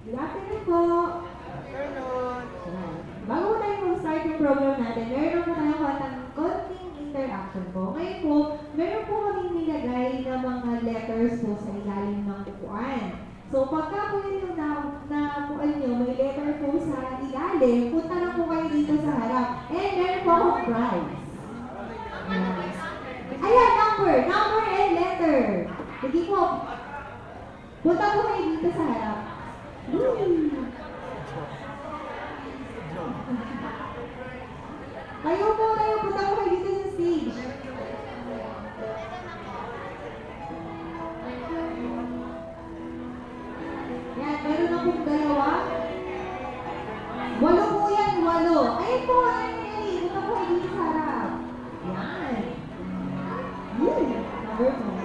Good afternoon po. Afternoon. Bago po tayo mag-start yung program natin, meron po tayong konting interaction po. Ngayon po, meron po kaming nilagay na mga letters po sa ilalim ng upuan. So, pagka po yung nakuan nyo, may letter po sa ilalim, punta lang po kayo dito sa harap. And meron po akong prize. Ayan, number and letter. Sige po, punta po kayo dito sa harap. Kayo po, punta po kayo dito sa stage. Yan, meron na pong dalawa. 8 po yan, 8. Ayun po, ayun. Punta po kayo dito sa harap. Yan. Number 2.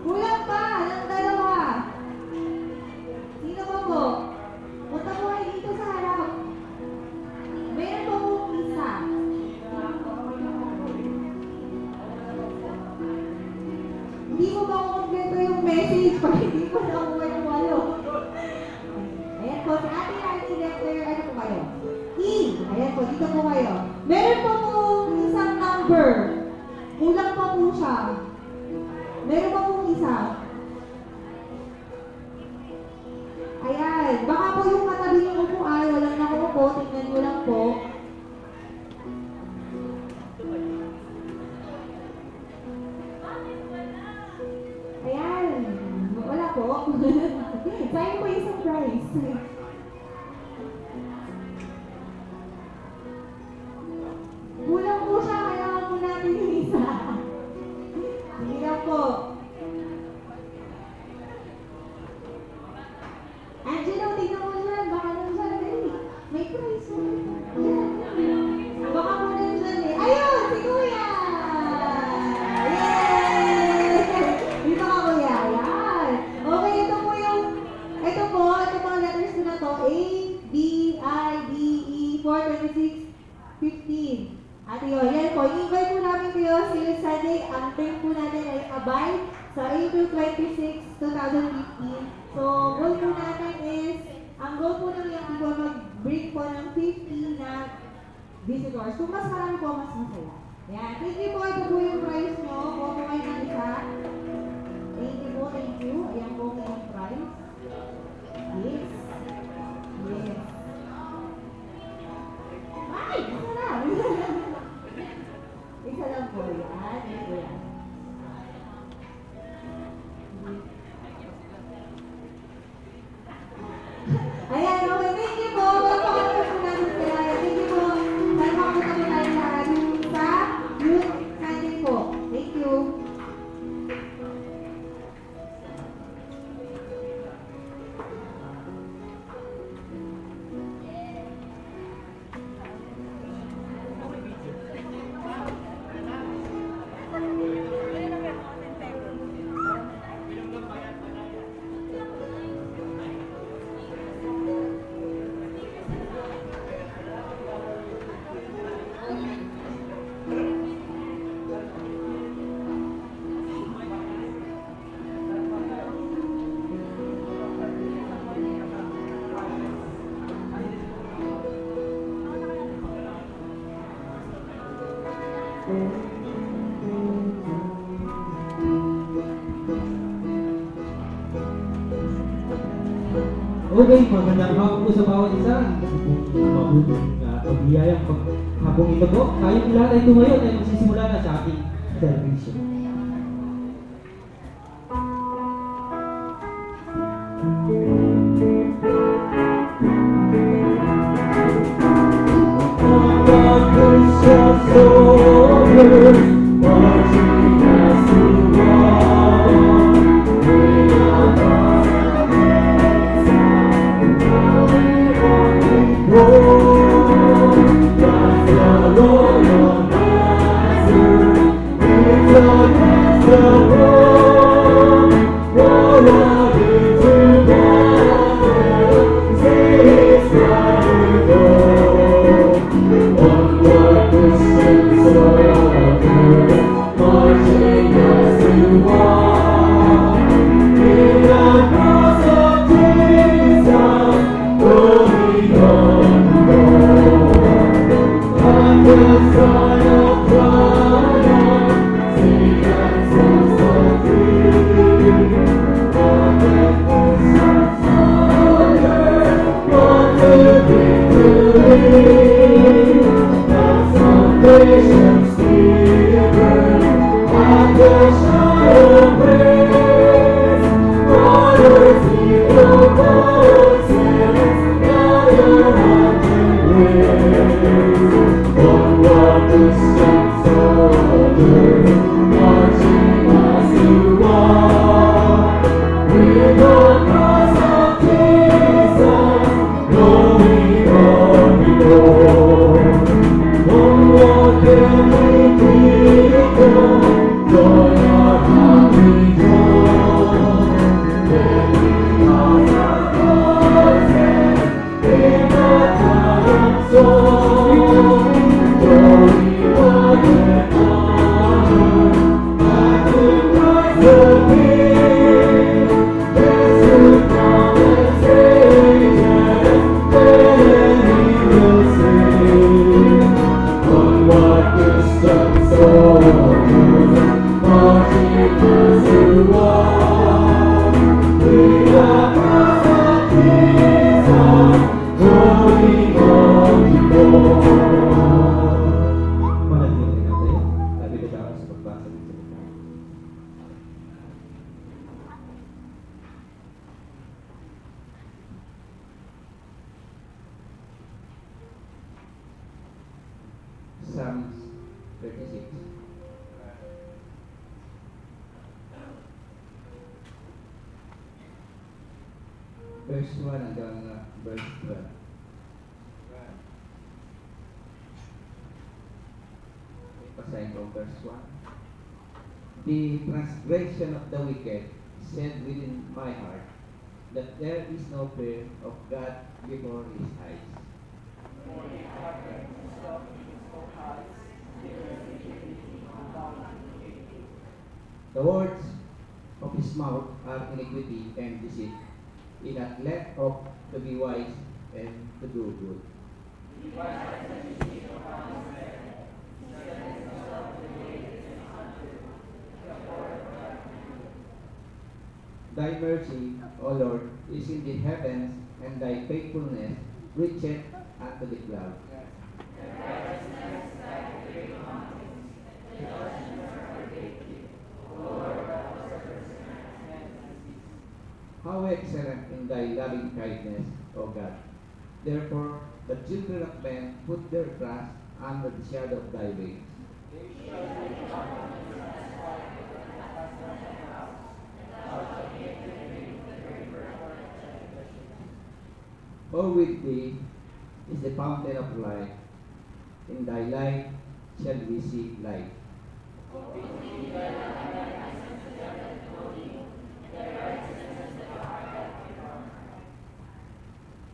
Kulang pa ng dalawa. Sino po po? Punta po kayo dito sa harap. Meron po pong isa. Hindi mo ba kumpleto yung message pag hindi ko nakuha yung 8? Ayan po, si Ate Annie letter, ano po kayo? E. Ayan po, dito po kayo. Meron po pong isang number. Kulang pa po siya. Meron pa pong isa. Ayan. Baka po yung katabi niyo po ay walang nakaupo. Tingnan nyo lang po. Ayan. Wala po. Sayang po yung surprise. Kulang po siya. Kailangan po natin yung isa. Sige lang po. Angelo, tingnan mo dyan. Baka nandiyan eh. May prize mo. Baka mo nandiyan eh. Ayun! Si Kuya! Yay! Dito ka Kuya. Ayan. Okay, ito po mga letters ko na to. A, B, I, D, E, 4, 26, 15. At yun, yan po, i-invite po namin kayo sa Sunday. Ang time po natin ay abay sa April 26, 2015. So, goal po natin is, ang goal po ng young people mag-bring po ng 50 na visitors. Kung mas marami po, mas masaya. Yan, thank you po. Ito po yung prize nyo. Boto kayo ng isa. Thank you po, thank you. Ayan po yung prize. Yes. Yes. Ay! Sarap! Isa lang po yan. Ito yan. Ayan, okay. Thank you po. Pagpapakita po natin sila. Thank you po. Sana makapunta po tayo lahat sa Youth Sunday po. Thank you. Okay, magandang hapon po sa bawat isa. Mabuting pabiyayang hapong ito po. Tayong lahat ay tumayo at magsisimula na sa ating celebration. Psalms 36. Verse 1 hanggang verse 12. Basahin ko verse 1. The transgression of the wicked said within my heart that there is no fear of God before his eyes. The words of his mouth are iniquity and deceit. He hath left off to be wise and to do good. Thy mercy, O Lord, is in the heavens, and thy faithfulness reacheth unto the clouds. How excellent in thy loving kindness, O God. Therefore, the children of men put their trust under the shadow of thy wings. For with thee is the fountain of life. In thy light shall we see light.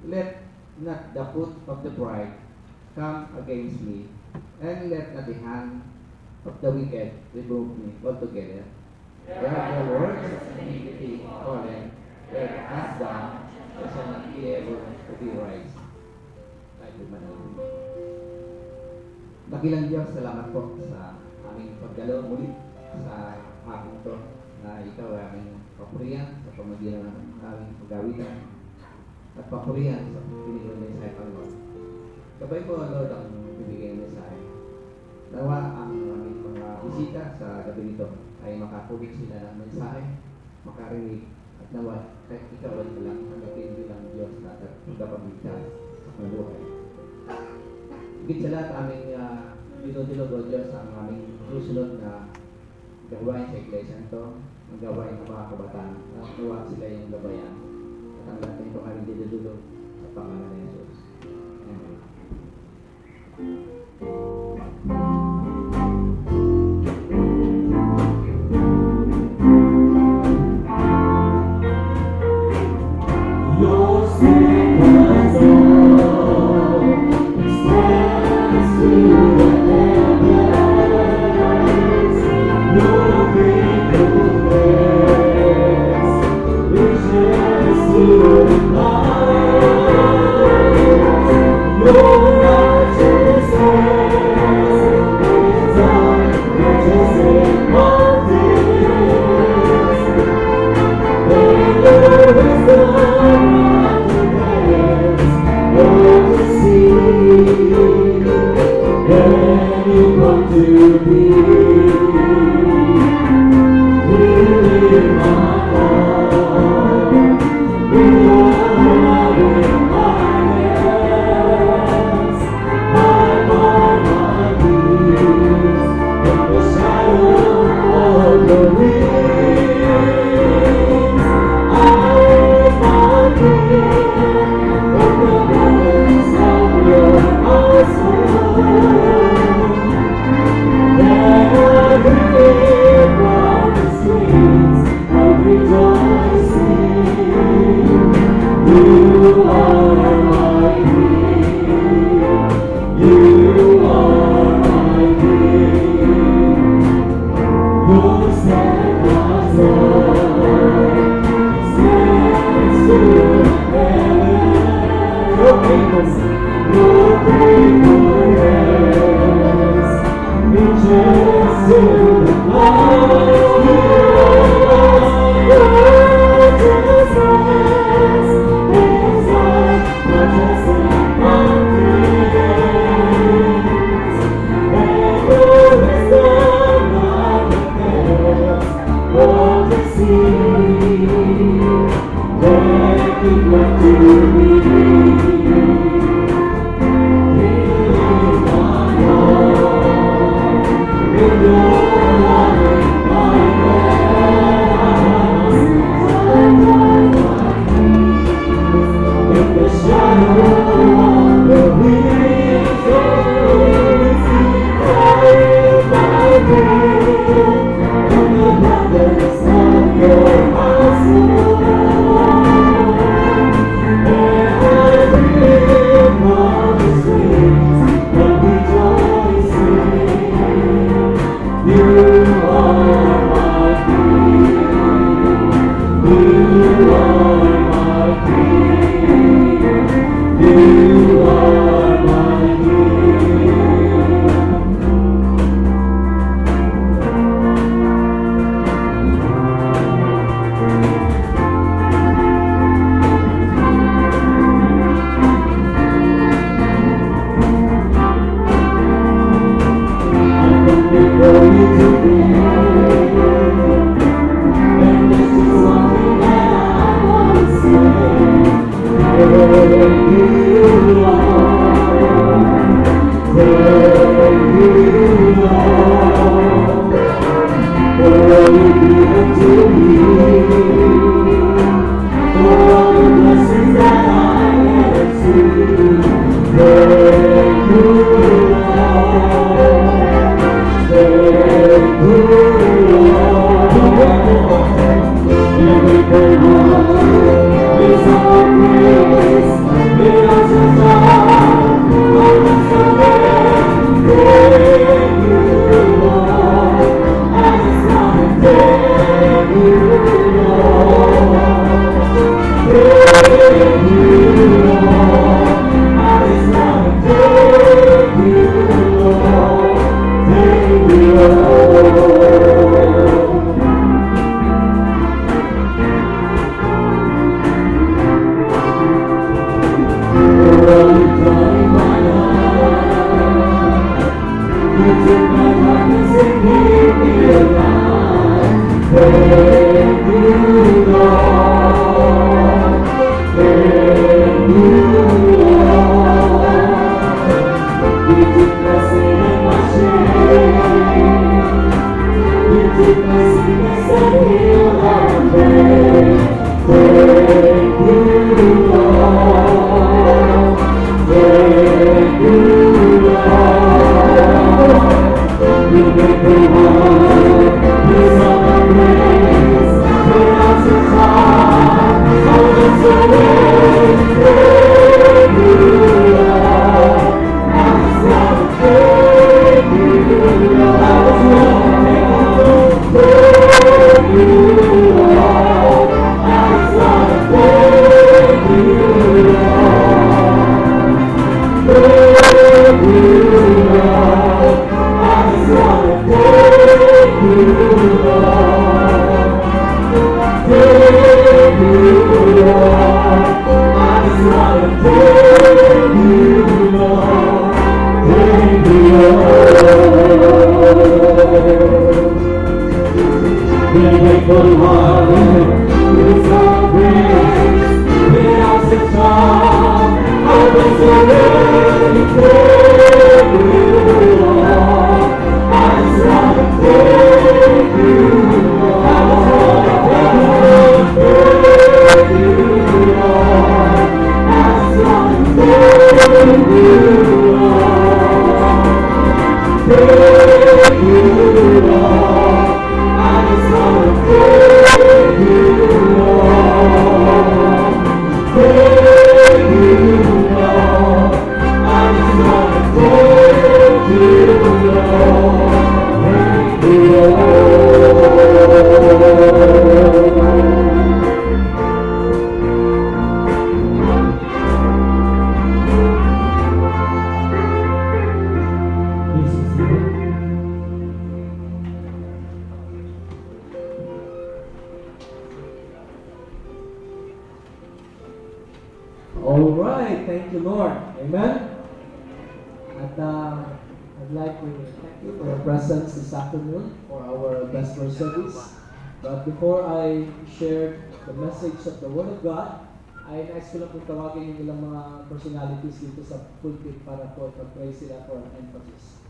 Let not the foot of the pride come against me, and let not the hand of the wicked remove me altogether. Where the words of iniquity fallen, where cast down, I shall not be able to be raised. Tayo manalangin. Dakilang Diyos, salamat po sa aming pagdalo muli sa hapon to na ikaw ay aming papurihan sa pamagitan ng aming paggawitan at papurihan sa pinigil ng mensahe, Panginoon. Gabay po, Lord, ang bibigay ng mensahe. Nawa ang aming mga bisita sa gabi nito ay makakulik sila ng mensahe, makarinig, at nawa kahit ikaw ay lang hanggang bilang Diyos na tagapagligtas sa mga buhay. Higit sa lahat aming Dinudulog o Diyos ang aming susunod na gawain sa iglesia ito, ang gawain ng mga kabataan, na nawa sila yung gabayan. At ang natin itong aming dinudulog sa pangalan ni Jesus. Amen. Your steadfast love extends to the heavens. Your faithfulness reaches to the clouds. Your righteousness is unrighteous in mountains. And your wisdom to be. We live my heart, we are loving kindness. I find my peace in the shadow of the wings. I find peace in the presence of your awesome. thank you, Lord. I just wanna thank you, Lord. Thank you, Lord. I just wanna thank you, Lord. Thank you, Lord. Been grateful heart with some grace. When I was strong, I was so ready to thank you, Lord. I just wanna thank you, Lord. I just wanna thank you, Lord. I just wanna thank you, Lord. Thank you, Lord. I just wanna thank you, Lord. Thank you, Lord. I just wanna thank you, Lord. Thank you, Lord. Please be seated. All right, thank you, Lord. Amen. At I'd like to thank you for your presence this afternoon for our Vesper service. But before I share the message of the Word of God, ay nais ko lang po tawagin yung ilang mga personalities dito sa pulpit para po ipag-pray sila for an emphasis.